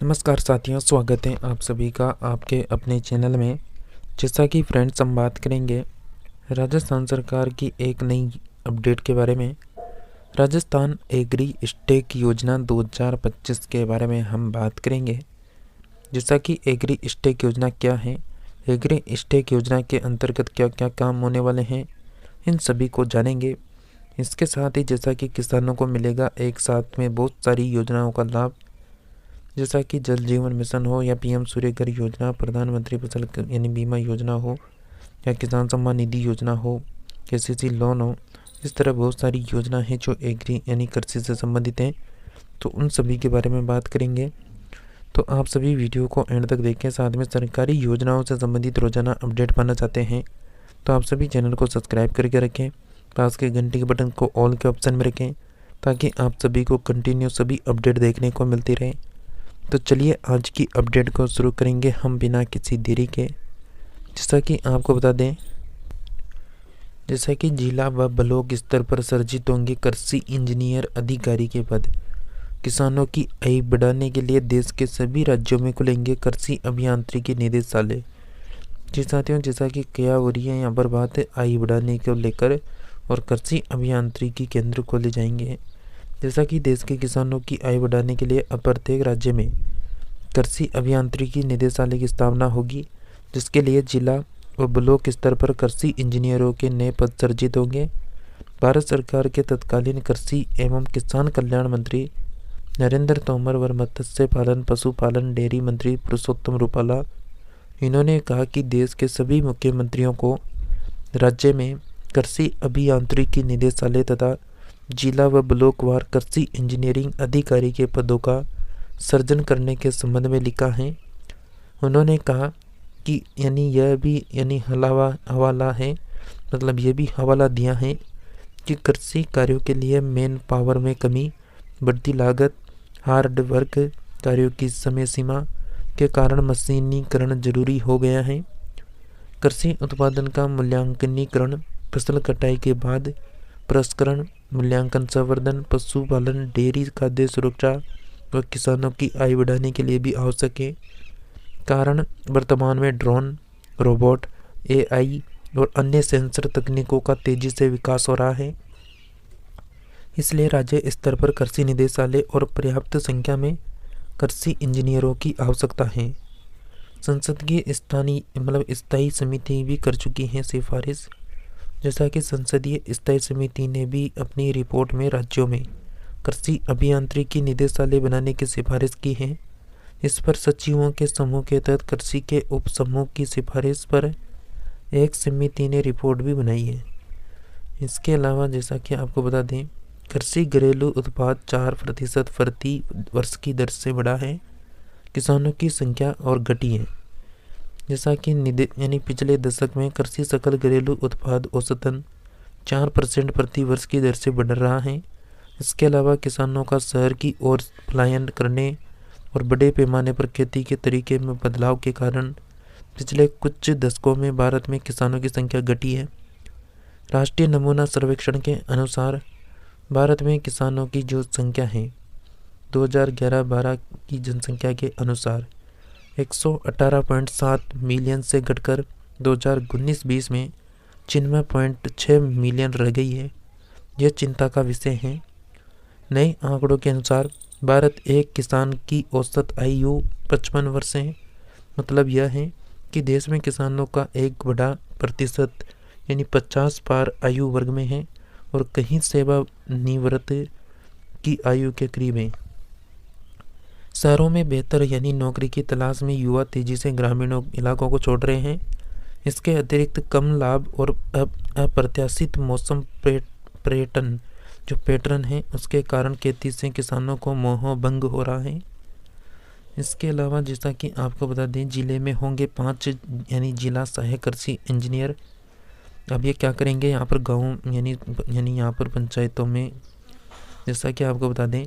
नमस्कार साथियों, स्वागत है आप सभी का आपके अपने चैनल में। जैसा कि फ्रेंड्स, हम बात करेंगे राजस्थान सरकार की एक नई अपडेट के बारे में। राजस्थान एग्री स्टेक योजना 2025 के बारे में हम बात करेंगे। जैसा कि एग्री स्टेक योजना क्या है, एग्री स्टेक योजना के अंतर्गत क्या क्या काम होने वाले हैं, इन सभी को जानेंगे। इसके साथ ही जैसा कि किसानों को मिलेगा एक साथ में बहुत सारी योजनाओं का लाभ, जैसा कि जल जीवन मिशन हो या पीएम सूर्य घर योजना, प्रधानमंत्री फसल बीमा योजना हो या किसान सम्मान निधि योजना हो, केसीसी लोन हो। इस तरह बहुत सारी योजना है जो एग्री कृषि से संबंधित हैं, तो उन सभी के बारे में बात करेंगे। तो आप सभी वीडियो को एंड तक देखें। साथ में सरकारी योजनाओं से संबंधित रोजाना अपडेट पाना चाहते हैं तो आप सभी चैनल को सब्सक्राइब करके रखें, पास के घंटे के बटन को ऑल के ऑप्शन में रखें ताकि आप सभी को कंटिन्यू सभी अपडेट देखने को मिलती रहे। तो चलिए आज की अपडेट को शुरू करेंगे हम बिना किसी देरी के। जैसा कि आपको बता दें, जैसा कि जिला व ब्लॉक स्तर पर सृजित होंगे कृषि इंजीनियर अधिकारी के पद। किसानों की आय बढ़ाने के लिए देश के सभी राज्यों में खुलेंगे कृषि अभियांत्रिकी निदेशालय। जी साथियों, जैसा कि क्या हो रही है यहाँ पर बात है आय बढ़ाने को लेकर, और कृषि अभियांत्रिकी केंद्र खोले जाएंगे। जैसा कि देश के किसानों की आय बढ़ाने के लिए प्रत्येक राज्य में कृषि अभियांत्रिकी निदेशालय की स्थापना होगी, जिसके लिए जिला व ब्लॉक स्तर पर कृषि इंजीनियरों के नए पद सृजित होंगे। भारत सरकार के तत्कालीन कृषि एवं किसान कल्याण मंत्री नरेंद्र तोमर व मत्स्य पालन पशुपालन डेयरी मंत्री पुरुषोत्तम रूपाला, इन्होंने कहा कि देश के सभी मुख्यमंत्रियों को राज्य में कृषि अभियांत्रिकी निदेशालय तथा जिला व ब्लॉक वार कृषि इंजीनियरिंग अधिकारी के पदों का सृजन करने के संबंध में लिखा है। उन्होंने कहा कि यह भी हवाला है, मतलब ये भी हवाला दिया है कि कृषि कार्यों के लिए मैन पावर में कमी, बढ़ती लागत, हार्ड वर्क कार्यों की समय सीमा के कारण मशीनीकरण जरूरी हो गया है। कृषि उत्पादन का मूल्यांकनीकरण, फसल कटाई के बाद प्रसंस्करण, मूल्यांकन, संवर्धन, पशुपालन, डेयरी, खाद्य सुरक्षा व किसानों की आय बढ़ाने के लिए भी आवश्यक है। कारण वर्तमान में ड्रोन, रोबोट, एआई और अन्य सेंसर तकनीकों का तेजी से विकास हो रहा है। इसलिए राज्य स्तर पर कृषि निदेशालय और पर्याप्त संख्या में कृषि इंजीनियरों की आवश्यकता है। संसद की स्थायी समिति भी कर चुकी है सिफारिश। जैसा कि संसदीय स्थायी समिति ने भी अपनी रिपोर्ट में राज्यों में कृषि अभियांत्रिकी निदेशालय बनाने की सिफारिश की है। इस पर सचिवों के समूह के तहत कृषि के उप समूह की सिफारिश पर एक समिति ने रिपोर्ट भी बनाई है। इसके अलावा जैसा कि आपको बता दें, कृषि घरेलू उत्पाद 4% प्रति वर्ष की दर से बढ़ा है। किसानों की संख्या और घटी है। जैसा कि पिछले दशक में कृषि सकल घरेलू उत्पाद औसतन 4% प्रति वर्ष की दर से बढ़ रहा है। इसके अलावा किसानों का शहर की ओर पलायन करने और बड़े पैमाने पर खेती के तरीके में बदलाव के कारण पिछले कुछ दशकों में भारत में किसानों की संख्या घटी है। राष्ट्रीय नमूना सर्वेक्षण के अनुसार भारत में किसानों की जो संख्या है 2011-12 की जनसंख्या के अनुसार 118.7 मिलियन से घटकर 2019-20 में 96.6 मिलियन रह गई है। यह चिंता का विषय है। नए आंकड़ों के अनुसार भारत एक किसान की औसत आयु 55 वर्ष है। मतलब यह है कि देश में किसानों का एक बड़ा प्रतिशत 50 पार आयु वर्ग में है और कहीं सेवानिवृत्त की आयु के करीब है। शहरों में बेहतर नौकरी की तलाश में युवा तेजी से ग्रामीण इलाकों को छोड़ रहे हैं। इसके अतिरिक्त कम लाभ और अप्रत्याशित मौसम पर्यटन जो पैटर्न है, उसके कारण खेती से किसानों को मोह भंग हो रहा है। इसके अलावा जैसा कि आपको बता दें, जिले में होंगे 5 जिला सहायक कृषि इंजीनियर। अब ये क्या करेंगे यहाँ पर गाँव यहाँ पर पंचायतों में। जैसा कि आपको बता दें,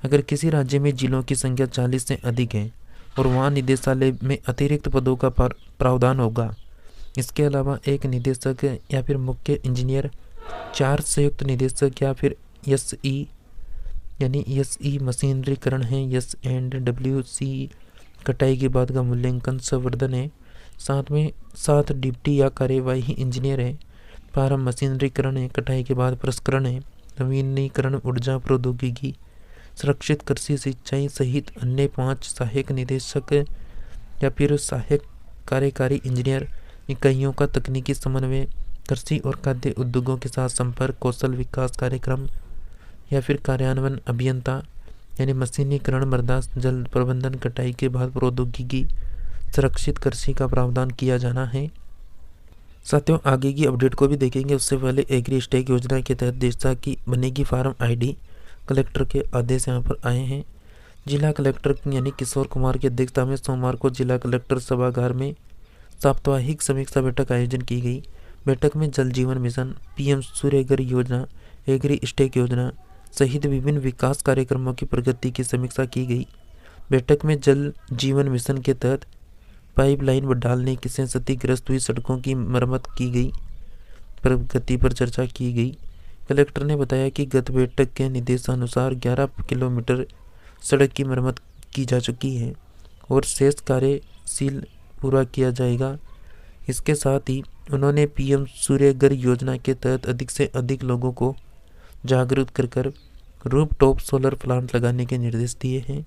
अगर किसी राज्य में जिलों की संख्या 40 से अधिक है और वहाँ निदेशालय में अतिरिक्त पदों का प्रावधान होगा। इसके अलावा एक निदेशक या फिर मुख्य इंजीनियर, 4 संयुक्त निदेशक या फिर एसई यानी SE मशीनरीकरण है, S&WC कटाई के बाद का मूल्यांकन संवर्धन है। साथ में 7 डिप्टी या कार्यवाही इंजीनियर है। प्रारंभ मशीनरीकरण है, कटाई के बाद प्रसंस्करण है, नवीनीकरण, ऊर्जा प्रौद्योगिकी, सुरक्षित कृषि, सिंचाई सहित अन्य 5 सहायक निदेशक या फिर सहायक कार्यकारी इंजीनियर इकाइयों का तकनीकी समन्वय, कृषि और खाद्य उद्योगों के साथ संपर्क, कौशल विकास कार्यक्रम या फिर कार्यान्वयन अभियंता यानी मशीनीकरण, मृदा जल प्रबंधन, कटाई के बाद प्रौद्योगिकी, सुरक्षित कृषि का प्रावधान किया जाना है। साथियों, आगे की अपडेट को भी देखेंगे उससे पहले एग्री स्टेक योजना के तहत जैसा कि बनेगी फार्म आईडी, कलेक्टर के आदेश यहाँ पर आए हैं। जिला कलेक्टर यानी किशोर कुमार की अध्यक्षता में सोमवार को जिला कलेक्टर सभागार में साप्ताहिक समीक्षा बैठक आयोजन की गई। बैठक में जल जीवन मिशन, PM सूर्यघर योजना, एग्री स्टेक योजना सहित विभिन्न विकास कार्यक्रमों की प्रगति की समीक्षा की गई। बैठक में जल जीवन मिशन के तहत पाइपलाइन डालने से क्षतिग्रस्त हुई सड़कों की मरम्मत की गई प्रगति पर चर्चा की गई। कलेक्टर ने बताया कि गत बैठक के निर्देशानुसार 11 किलोमीटर सड़क की मरम्मत की जा चुकी है और शेष कार्यशील पूरा किया जाएगा। इसके साथ ही उन्होंने PM सूर्यघर योजना के तहत अधिक से अधिक लोगों को जागरूक कर रूफटॉप सोलर प्लांट लगाने के निर्देश दिए हैं।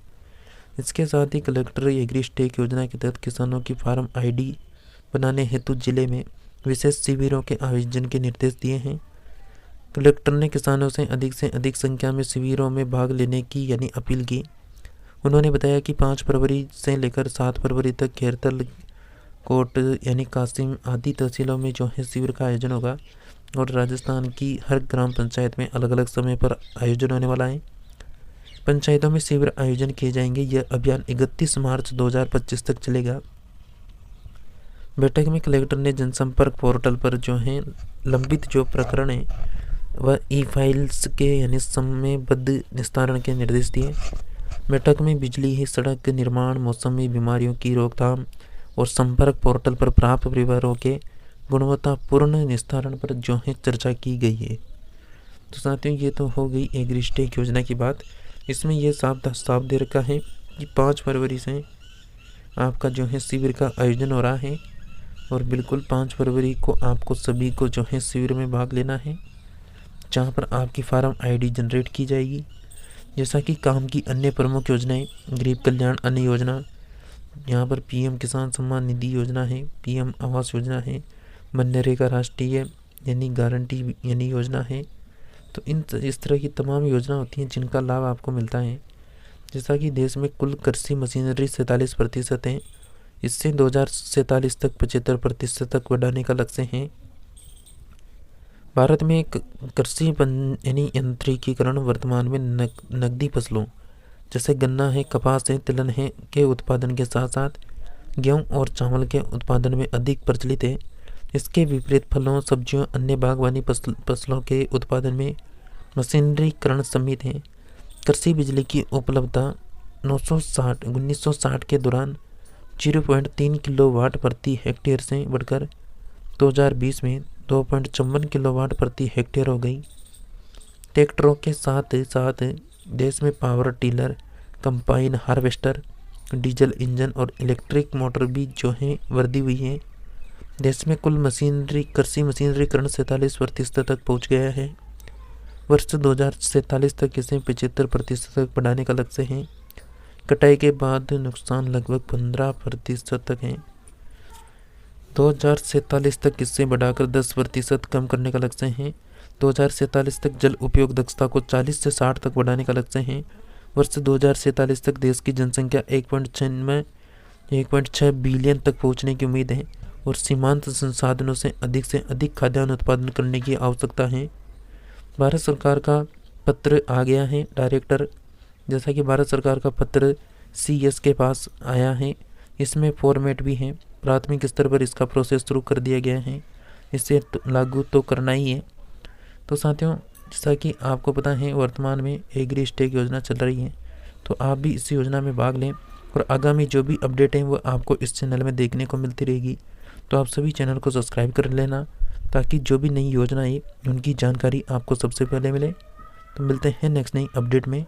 इसके साथ ही कलेक्टर एग्री स्टेक योजना के तहत किसानों की फार्म आईडी बनाने हेतु जिले में विशेष शिविरों के आयोजन के निर्देश दिए हैं। कलेक्टर ने किसानों से अधिक संख्या में शिविरों में भाग लेने की यानी अपील की। उन्होंने बताया कि 5 फरवरी से लेकर 7 फरवरी तक खेरतल, कोट यानी कासिम आदि तहसीलों में जो है शिविर का आयोजन होगा और राजस्थान की हर ग्राम पंचायत में अलग अलग समय पर आयोजन होने वाला है। पंचायतों में शिविर आयोजन किए जाएंगे। यह अभियान 31 मार्च 2025 तक चलेगा। बैठक में कलेक्टर ने जनसंपर्क पोर्टल पर जो है लंबित जो प्रकरण है वह ई-फाइल्स के यानी समयबद्ध निस्तारण के निर्देश दिए। बैठक में बिजली, सड़क निर्माण, मौसमी बीमारियों की रोकथाम और संपर्क पोर्टल पर प्राप्त विवरणों के गुणवत्तापूर्ण निस्तारण पर जो है चर्चा की गई है। तो साथियों, ये तो हो गई एग्री स्टेक योजना की बात। इसमें यह साफ दे रखा है कि 5 फरवरी से आपका जो है शिविर का आयोजन हो रहा है और बिल्कुल 5 फरवरी को आपको सभी को जो है शिविर में भाग लेना है, जहां पर आपकी फार्म आईडी जनरेट की जाएगी। जैसा कि काम की अन्य प्रमुख योजनाएं, गरीब कल्याण अन्न योजना, यहाँ पर PM किसान सम्मान निधि योजना है, PM आवास योजना है, मनरेगा राष्ट्रीय यानी गारंटी यानी योजना है। तो इस तरह की तमाम योजना होती हैं जिनका लाभ आपको मिलता है। जैसा कि देश में कुल कृषि मशीनरी 47% है, इससे 2047 तक 75% तक बढ़ाने का लक्ष्य है। भारत में कृषि यानी यंत्रीकरण वर्तमान में नकदी फसलों जैसे गन्ना है, कपास है, तिलहन है के उत्पादन के साथ साथ गेहूं और चावल के उत्पादन में अधिक प्रचलित है। इसके विपरीत फलों, सब्जियों, अन्य बागवानी फसलों के उत्पादन में मशीनरीकरण सीमित है। कृषि बिजली की उपलब्धता 1960 के दौरान 0.3 किलोवाट प्रति हेक्टेयर से बढ़कर 2020 में 2.54 किलोवाट प्रति हेक्टेयर हो गई। ट्रैक्टरों के साथ साथ देश में power tiller, combine harvester, diesel engine और इलेक्ट्रिक मोटर भी जो है वृद्धि हुई है। देश में कुल कृषि मशीनरीकरण 47% तक पहुंच गया है। वर्ष 2047 तक इसे 75% तक बढ़ाने का लक्ष्य है। कटाई के बाद नुकसान लगभग 15% तक है। 2047 तक इससे बढ़ाकर 10% कम करने का लक्ष्य है। 2047 तक जल उपयोग दक्षता को 40 से 60 तक बढ़ाने का लक्ष्य है। वर्ष 2047 तक देश की जनसंख्या 1.6 बिलियन तक पहुंचने की उम्मीद है और सीमांत संसाधनों से अधिक खाद्यान्न उत्पादन करने की आवश्यकता है। भारत सरकार का पत्र आ गया है डायरेक्टर, जैसा कि भारत सरकार का पत्र CS के पास आया है। इसमें फॉर्मेट भी है। प्राथमिक स्तर पर इसका प्रोसेस शुरू कर दिया गया है। इसे लागू तो करना ही है। तो साथियों, जैसा कि आपको पता है वर्तमान में एग्री स्टेक योजना चल रही है, तो आप भी इस योजना में भाग लें और आगामी जो भी अपडेट हैं वो आपको इस चैनल में देखने को मिलती रहेगी। तो आप सभी चैनल को सब्सक्राइब कर लेना ताकि जो भी नई योजना है उनकी जानकारी आपको सबसे पहले मिले। तो मिलते हैं नेक्स्ट नई अपडेट में।